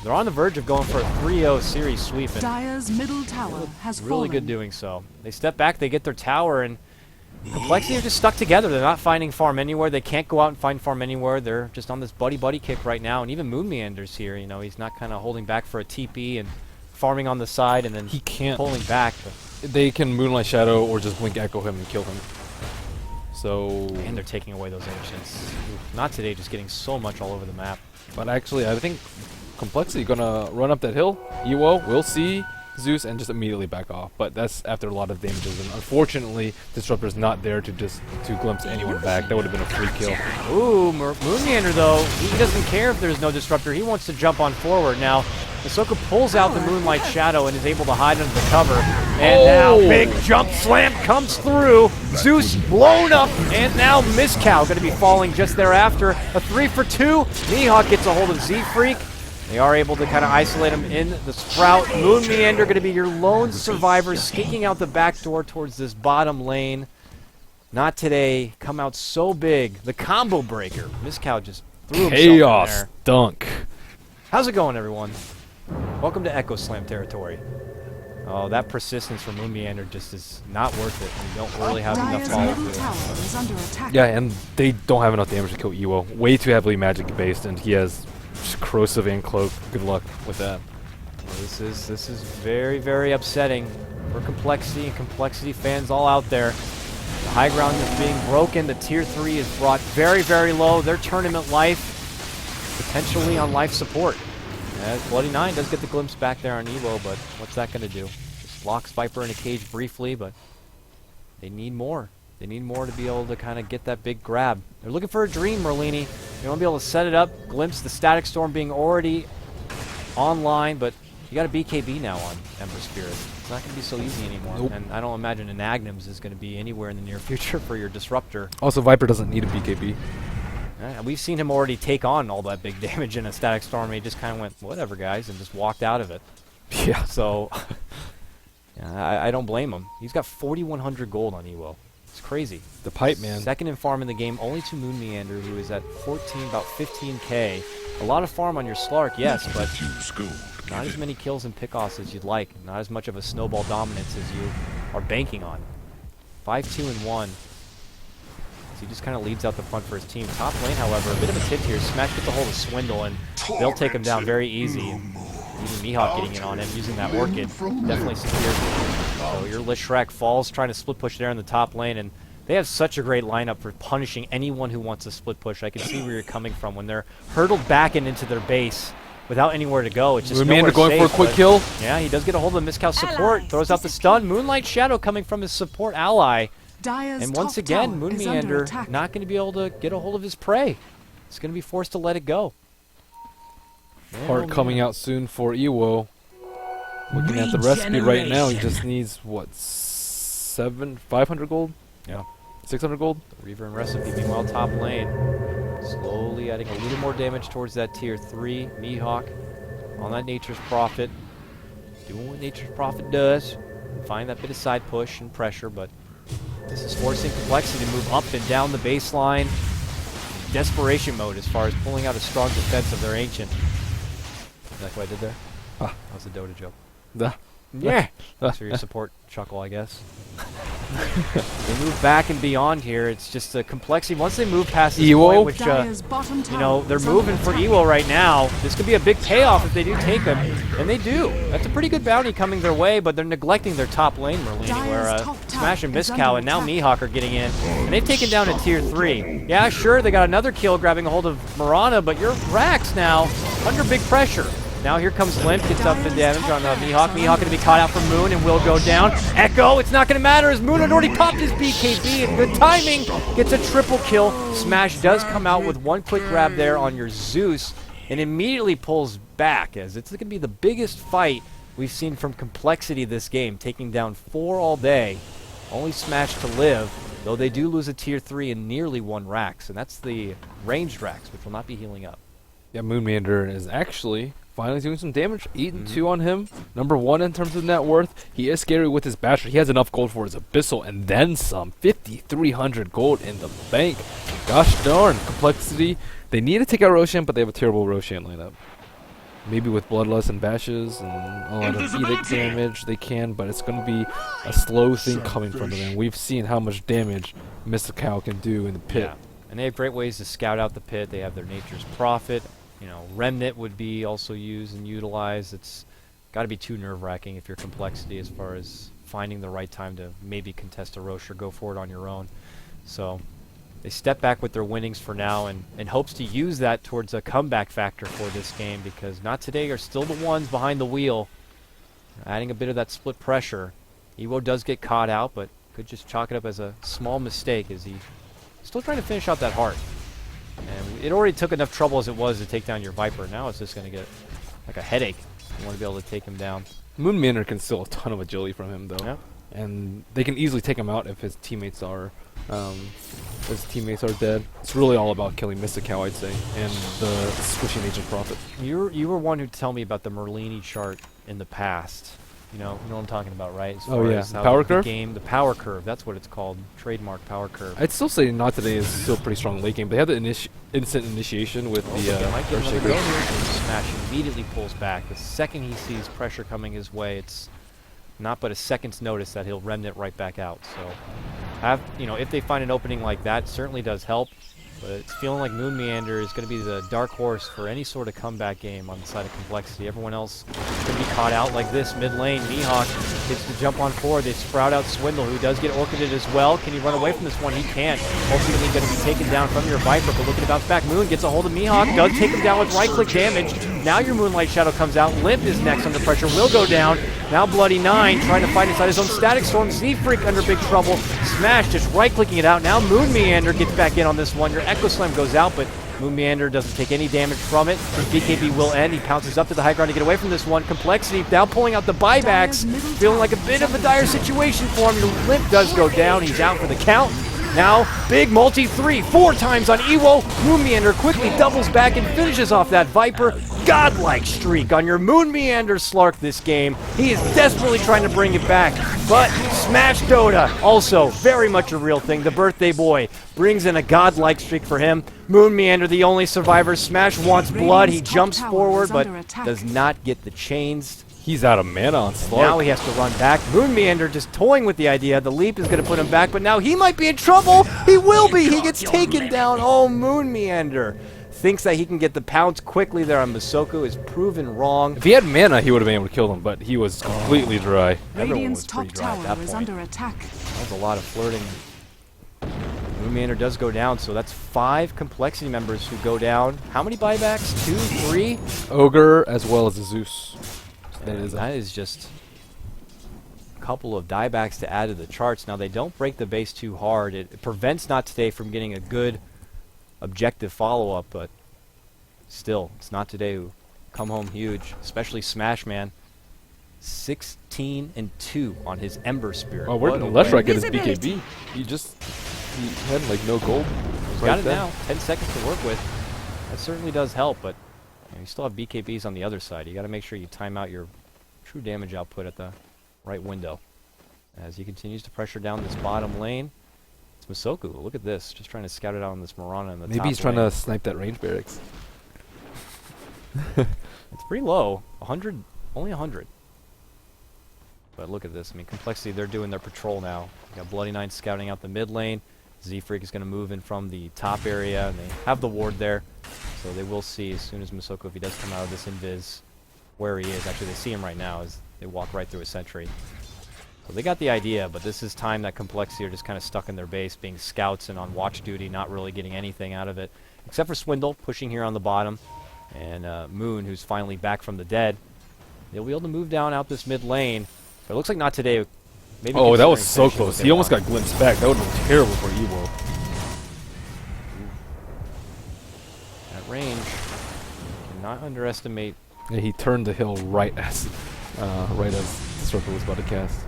they're on the verge of going for a 3-0 series sweep, and Dire's middle tower has really fallen. good doing so. They step back, they get their tower, and Complexity are just stuck together. They're not finding farm anywhere. They can't go out and find farm anywhere. They're just on this buddy kick right now, and even Moon Meander's here. You know, he's not kind of holding back for a TP and farming on the side and then He can't. pulling back. But They can Moonlight Shadow or just Blink Echo him and kill him. So, and they're taking away those ancients. Oof, Not Today, just getting so much all over the map. but actually, I think Complexity gonna run up that hill. Ewo will see Zeus and just immediately back off. But that's after a lot of damages, and unfortunately, Disruptor's not there to glimpse anyone back. That would have been a free kill. Ooh, Moon Meander though, he doesn't care if there's no disruptor. He wants to jump on forward. Now, Ahsoka pulls out the Moonlight Shadow and is able to hide under the cover. And now, big jump slam comes through. Zeus blown up, and now Mizcal going to be falling just thereafter. A 3 for 2. Mihawk gets a hold of Z-Freak. They are able to kind of isolate him in the Sprout. Moon Meander going to be your lone survivor, sneaking out the back door towards this bottom lane. Not Today. Come out so big. The combo breaker. Mizcal just threw himself in Chaos there. dunk. How's it going, everyone? Welcome to Echo Slam territory. Oh, that persistence from Moon Meander just is not worth it. You don't really have enough Dire's follow middle through. tower is under attack. Yeah, and they don't have enough damage to kill Ewo. Way too heavily magic based, and he has corrosive and cloak. Good luck with that. This is very, very upsetting for Complexity and Complexity fans all out there. The high ground is being broken. The tier 3 is brought very, very low. Their tournament life potentially on life support. As Bloody Nine does get the glimpse back there on Evo, but what's that going to do? Just locks Viper in a cage briefly, but they need more. They need more to be able to kind of get that big grab. They're looking for a dream, Merlini. They want to be able to set it up, glimpse the Static Storm being already online, but you got a BKB now on Ember Spirit. It's not going to be so easy anymore. Nope. And I don't imagine an Agnums is going to be anywhere in the near future for your Disruptor. Also, Viper doesn't need a BKB. We've seen him already take on all that big damage in a Static Storm, and he just kind of went, whatever, guys, and just walked out of it. Yeah. So, yeah, I don't blame him. He's got 4,100 gold on Ewo. It's crazy. The pipe, man. Second in farm in the game, only to Moon Meander, who is at 14, about 15k. A lot of farm on your Slark, yes, but not as many kills and pickoffs as you'd like. Not as much of a snowball dominance as you are banking on. 5-2-1. So he just kind of leads out the front for his team. Top lane, however, a bit of a tip here. Smash gets a hold of Swindle, and they'll take him down very easy. Even Mihawk getting in on him, using that Orchid, definitely secures him. So your Leshrac falls, trying to split push there in the top lane, and They have such a great lineup for punishing anyone who wants a split push. I can see where you're coming from when they're hurdled back and into their base without anywhere to go. It's just Moonmeander nowhere going for a safe, quick but kill. Yeah, he does get a hold of Mizcow support, throws out the stun. Moonlight Shadow coming from his support ally. Dire's And once top again, tower is under Moonmeander attack. not going to be able to get a hold of his prey. He's going to be forced to let it go. Part coming out soon for Ewo. Looking at the recipe right now, he just needs, what, 500 gold? Yeah. 600 gold? Reaver and Recipe, meanwhile, top lane. Slowly adding a little more damage towards that tier 3. Mihawk on that Nature's Prophet. Doing what Nature's Prophet does. Find that bit of side push and pressure, but this is forcing Complexity to move up and down the baseline. Desperation mode as far as pulling out a strong defense of their Ancient. Is that what I did there? Ah. That was a Dota joke. Duh. Yeah. Thanks for your support chuckle, I guess. They move back and beyond here. It's just a Complexity. Once they move past this Ewo? point, which, Dire's bottom tower you know, they're is under moving for attack. Ewo right now. This could be a big payoff if they do take him. And they do. That's a pretty good bounty coming their way, but they're neglecting their top lane, Merlini, where Dire's top tower Smash and is Mizcow under and now attack. Mihawk are getting in. And they've taken down a tier 3. Yeah, sure, they got another kill grabbing a hold of Mirana, but your Rax now under big pressure. Now here comes Limp, gets up the damage on Mihawk. Mihawk going to be caught out from Moon and will go down. Echo, it's not going to matter as Moon had already popped his BKB and good timing. Gets a triple kill. Smash does come out with one quick grab there on your Zeus and immediately pulls back as it's going to be the biggest fight we've seen from Complexity this game, taking down 4 all day. Only Smash to live, though they do lose a tier 3 and nearly 1 Rax, and that's the ranged Rax, which will not be healing up. Yeah, Moonmeander is actually finally doing some damage. 8 and 2 on him. Number 1 in terms of net worth. He is scary with his Basher. He has enough gold for his Abyssal and then some. 5,300 gold in the bank. Gosh darn. Complexity. They need to take out Roshan, but they have a terrible Roshan lineup. Maybe with Bloodlust and Bashes and a lot of Edict damage they can, but it's going to be a slow thing coming from them. And we've seen how much damage Mizcow can do in the pit. Yeah. And they have great ways to scout out the pit. They have their Nature's Prophet. You know, Remnant would be also used and utilized. It's got to be too nerve-wracking if you're Complexity as far as finding the right time to maybe contest a Roche or go for it on your own. So they step back with their winnings for now and hopes to use that towards a comeback factor for this game because Not Today are still the ones behind the wheel, adding a bit of that split pressure. Ewo does get caught out, but could just chalk it up as a small mistake as he's still trying to finish out that heart. And it already took enough trouble as it was to take down your Viper. Now it's just going to get like a headache. You want to be able to take him down. Moonmeander can steal a ton of agility from him, though. Yeah. And they can easily take him out if his teammates are dead. It's really all about killing Mizcow, I'd say, and the squishing Nature's Prophet. You were one who told me about the Merlini chart in the past. You know what I'm talking about, right? As Oh, far yeah. as how Power the curve? game, the power curve. That's what it's called. Trademark power curve. I'd still say Not Today is still pretty strong late game. They have the instant initiation with the They might get another go Earthshaker. here. Smash immediately pulls back. The second he sees pressure coming his way, it's not but a second's notice that he'll remnant right back out. So, if they find an opening like that, it certainly does help. But it's feeling like Moonmeander is going to be the dark horse for any sort of comeback game on the side of Complexity. Everyone else could be caught out like this mid lane. Mihawk gets to jump on forward. They sprout out Swindle, who does get orchided as well. Can he run away from this one? He can't. Ultimately going to be taken down from your Viper, but looking to bounce back. Moon gets a hold of Mihawk, does take him down with right-click damage. Now your Moonlight Shadow comes out. Limp is next under pressure, will go down. Now Bloody Nine trying to fight inside his own Static Storm. Z-Freak under big trouble. Smash just right-clicking it out. Now Moonmeander gets back in on this one. Your Echo Slam goes out, but Moonmeander doesn't take any damage from it. His BKB will end. He pounces up to the high ground to get away from this one. Complexity now pulling out the buybacks. Feeling like a bit of a dire situation for him. Your Limp does go down. He's out for the count. Now, big multi 4 times on Ewo. Moonmeander quickly doubles back and finishes off that Viper. Godlike streak on your Moonmeander Slark this game. He is desperately trying to bring it back, but Smash Dota, also very much a real thing. The birthday boy brings in a godlike streak for him. Moonmeander, the only survivor. Smash wants blood. He Radiant's top jumps tower forward, is but under attack. does not get the chains. He's out of mana on Slark. Now he has to run back. Moonmeander just toying with the idea. The leap is going to put him back, but now he might be in trouble. He will be. He gets taken down. Oh, Moonmeander thinks that he can get the pounce quickly there on Masoku. Is proven wrong. If he had mana, he would have been able to kill him, but he was completely dry. Everyone Radiant's was top pretty dry at tower that is point. under attack. That was a lot of flirting. Moonmeander does go down, so that's 5 Complexity members who go down. How many buybacks? 2, 3? Ogre as well as a Zeus. And that is just a couple of diebacks to add to the charts. Now, they don't break the base too hard. It prevents Not Today from getting a good objective follow-up, but still, it's Not Today who come home huge, especially Smash Man. 16 and 2 on his Ember Spirit. Oh, where What did a Leshrac win. get his BKB? He had like no gold. He's got it now. 10 seconds to work with. That certainly does help, but you still have BKBs on the other side. You got to make sure you time out your true damage output at the right window. As he continues to pressure down this bottom lane, it's Masoku. Look at this, just trying to scout it out on this Mirana in the top Maybe he's trying lane. to snipe that range barracks. It's pretty low. 100, only 100. But look at this. I mean, Complexity, they're doing their patrol now. You got Bloody Nine scouting out the mid lane. Z-Freak is going to move in from the top area, and they have the ward there. So they will see as soon as Masoku, if he does come out of this invis, where he is. Actually, they see him right now as they walk right through a sentry. So they got the idea, but this is time that Complexity are just kind of stuck in their base, being scouts and on watch duty, not really getting anything out of it. Except for Swindle, pushing here on the bottom. And Moon, who's finally back from the dead. They'll be able to move down out this mid lane. But it looks like Not Today. Maybe Oh, that was considering so finishing what close. they He almost want. got glimpsed back. That would have been terrible for Evo. That range. Cannot underestimate. Yeah, he turned the hill right as the circle was about to cast.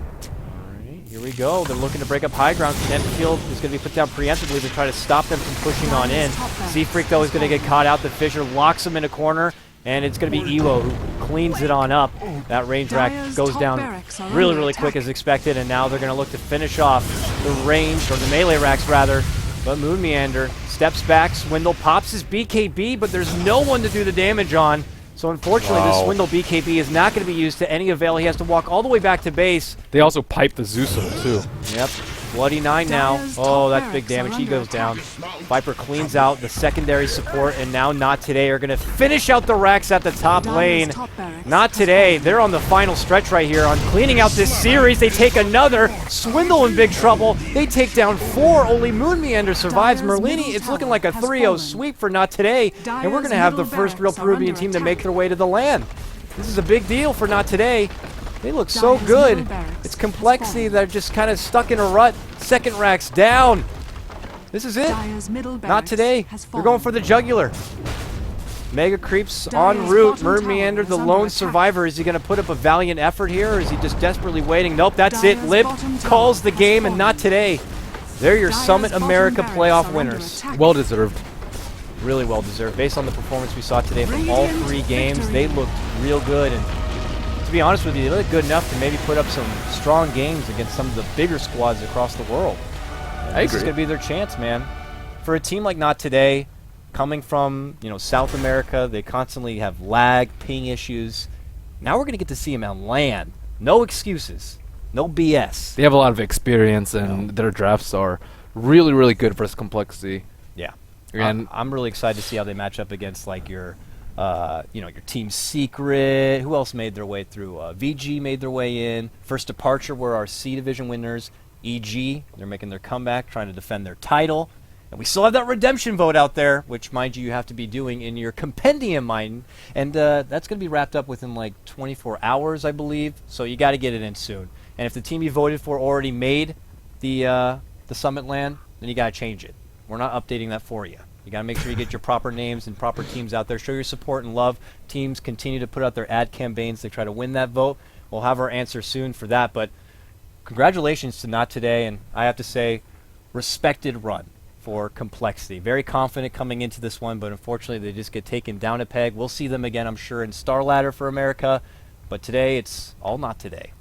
Alright, here we go. They're looking to break up high ground. Field is going to be put down preemptively to try to stop them from pushing on in. Z-Freak, though, is going to get caught out. The Fissure locks him in a corner, and it's going to be Evo who cleans it on up. That range rack Dyer's goes top down barracks are really, under really attack. quick as expected, and now they're going to look to finish off the range, or the melee racks, rather. But Moonmeander steps back. Swindle pops his BKB, but there's no one to do the damage on. So unfortunately, this Wow. Swindle BKB is not going to be used to any avail. He has to walk all the way back to base. They also piped the Zeus too. Yep. Bloody Nine now. Dyer's Oh, top that's big barracks are damage. He under goes down. attack. Viper cleans out the secondary support, and now Not Today are going to finish out the racks at the top Dyer's lane. top barracks Not has Today. fallen. They're on the final stretch right here on cleaning out this series. They take another. Swindle in big trouble. They take down 4. Only Moonmeander survives. Dyer's Merlini, middle it's looking tower like a has 3-0 fallen. sweep for Not Today. And we're Dyer's going to have the middle first real barracks are Peruvian under team to make attack. their way to the land. This is a big deal for Not Today. They look so Dyer's good. middle barracks It's has Complexity fallen. that are just kind of stuck in a rut. Second rack's down. This is it. Dyer's middle Not barracks today. has They're going fallen. for the jugular. Mega creeps Dyer's en route. bottom tower Moonmeander, is the under lone attack. survivor. Is he going to put up a valiant effort here, or is he just desperately waiting? Nope, that's it. Dyer's Lib bottom tower calls the has game, and fallen. Not Today. They're your Dyer's Summit bottom America barracks playoff are under winners. attack. Well deserved. Really well deserved. Based on the performance we saw today from all Radiant 3 games, victory. they looked real good. And to be honest with you, they looked good enough to maybe put up some strong games against some of the bigger squads across the world. I This is agree. going to be their chance, man. For a team like Not Today, coming from, South America, they constantly have lag, ping issues. Now we're going to get to see them on land. No excuses. No BS. They have a lot of experience, and their drafts are really, really good versus Complexity. Yeah. And I'm really excited to see how they match up against like your Team Secret. Who else made their way through? VG made their way in. First Departure were our C Division winners. EG, they're making their comeback, trying to defend their title. And we still have that redemption vote out there, which, mind you have to be doing in your compendium, mind. And that's going to be wrapped up within like 24 hours, I believe. So you got to get it in soon. And if the team you voted for already made the Summit land, then you got to change it. We're not updating that for you. You got to make sure you get your proper names and proper teams out there. Show your support and love. Teams continue to put out their ad campaigns. They try to win that vote. We'll have our answer soon for that. But congratulations to Not Today. And I have to say, respected run for Complexity. Very confident coming into this one, but unfortunately they just get taken down a peg. We'll see them again, I'm sure, in Star Ladder for America. But today, it's all Not Today.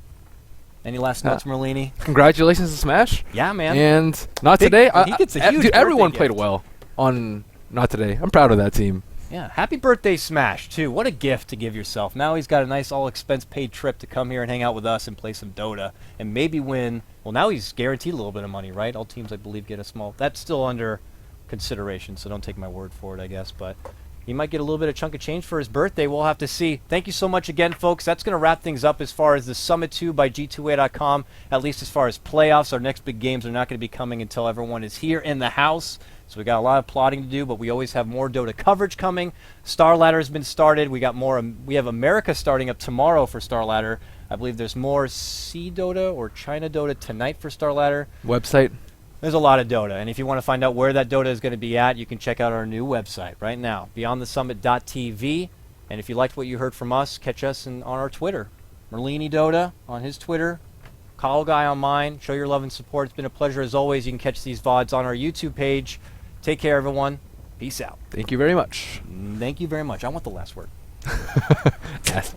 Any last notes, Merlini? congratulations to Smash. Yeah, man. And Not Big- Today. he gets a huge dude, everyone birthday played gift. well on Not Today. I'm proud of that team. Yeah, happy birthday, Smash, too. What a gift to give yourself. Now he's got a nice all-expense-paid trip to come here and hang out with us and play some Dota and maybe win. Well, now he's guaranteed a little bit of money, right? All teams, I believe, get a small. That's still under consideration, so don't take my word for it, I guess. But he might get a little bit of chunk of change for his birthday. We'll have to see. Thank you so much again, folks. That's going to wrap things up as far as the Summit 2 by G2A.com, at least as far as playoffs. Our next big games are not going to be coming until everyone is here in the house. So we got a lot of plotting to do, but we always have more Dota coverage coming. Star Ladder has been started. We got more. We have America starting up tomorrow for Star Ladder. I believe there's more Sea Dota or China Dota tonight for Star Ladder. Website. There's a lot of Dota, and if you want to find out where that Dota is going to be at, you can check out our new website right now, beyondthesummit.tv. And if you liked what you heard from us, catch us on our Twitter. Merlini Dota on his Twitter, Call Guy on mine. Show your love and support. It's been a pleasure as always. You can catch these VODs on our YouTube page. Take care, everyone. Peace out. Thank you very much. Thank you very much. I want the last word. Yes.